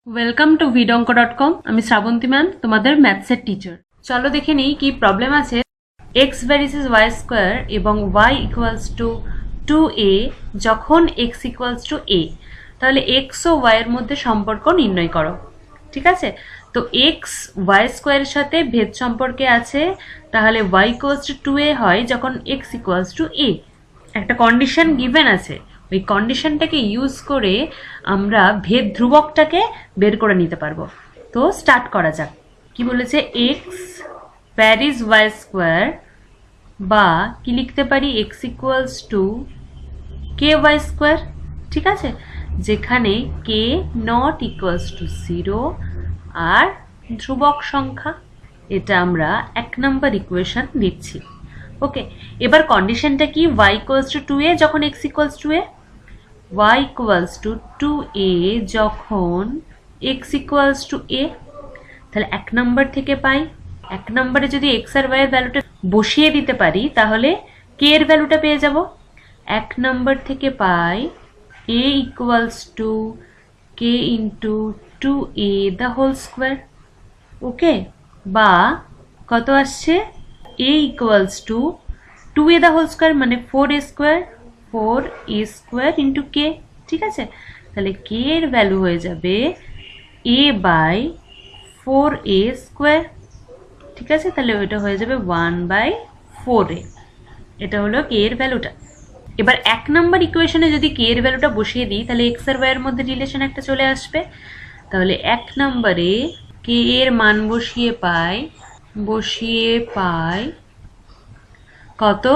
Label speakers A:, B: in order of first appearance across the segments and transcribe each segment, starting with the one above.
A: Welcome to vidonko.com। আমি Srabanti ma'am, তোমাদের ম্যাথসের teacher. চলো দেখে নিই কি প্রবলেম আছে। এক্স ভ্যারিসেস ওয়াই স্কোয়ার এবং ওয়াই ইকুয়ালস টু 2a যখন এক্স ইকুয়ালস টু a, তাহলে এক্স ও ওয়াই এর মধ্যে সম্পর্ক নির্ণয় করো। ঠিক আছে, তো এক্স ওয়াই স্কোয়ারের সাথে ভেদ সম্পর্কে আছে, তাহলে ওয়াই ইকুয়ালস টু 2a হয় যখন এক্স ইকুয়ালস টু a। একটা কন্ডিশন গিভেন আছে, ওই কন্ডিশনটাকে ইউজ করে আমরা ভেদ ধ্রুবকটাকে বের করে নিতে পারবো। তো স্টার্ট করা যাক। কি বলেছে, এক্স ভ্যারিস ওয়াই স্কোয়ার, বা কি লিখতে পারি, X equals to K Y square. ঠিক আছে, যেখানে কে নট ইকুয়ালস টু 0 আর ধ্রুবক সংখ্যা, এটা আমরা 1 নম্বর ইকুয়েশন দিচ্ছি। ওকে, এবার কন্ডিশনটা কি, y ইকুয়ালস টু 2a যখন x equals two a, y equals to 2a যখন x ইকুয়ালস টু a, তাহলে 1 নম্বর থেকে পাই। 1 নম্বরে যদি x আর y এর ভ্যালুটা বসিয়ে দিতে পারি, তাহলে k এর ভ্যালুটা পেয়ে যাব। 1 নম্বর থেকে পাই a equals to k into 2a the whole square. Okay, বা কত আসছে, a equals to 2a the whole square মানে 4a square, 4a square into k। ঠিক আছে, তাহলে k এর ভ্যালু হয়ে যাবে a বাই 4a স্কোয়ার। ঠিক আছে, তাহলে ওইটা হয়ে যাবে 1/4a। এটা হলো k এর ভ্যালুটা। এবার 1 নম্বর ইকুয়েশনে যদি k এর ভ্যালুটা বসিয়ে দিই, তাহলে x আর y এর মধ্যে রিলেশন একটা চলে আসবে। তাহলে 1 নম্বরে k এর মান বসিয়ে পাই কত,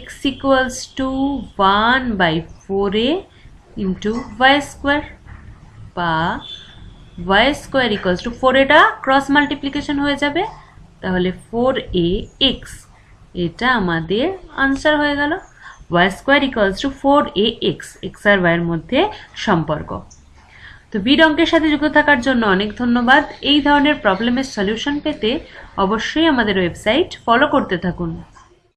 A: x equals to 1/4a into Y square, বা ওয়াই স্কোয়ার ইকুয়ালস টু 4, এটা ক্রস মাল্টিপ্লিকেশন হয়ে যাবে, তাহলে 4ax। এটা আমাদের আনসার হয়ে গেল। Y square equals to 4ax, X আর ওয়াই এর মধ্যে সম্পর্ক। তো বিড অঙ্কের সাথে যুক্ত থাকার জন্য অনেক ধন্যবাদ। এই ধরনের প্রবলেমের সলিউশন পেতে অবশ্যই আমাদের ওয়েবসাইট ফলো করতে থাকুন।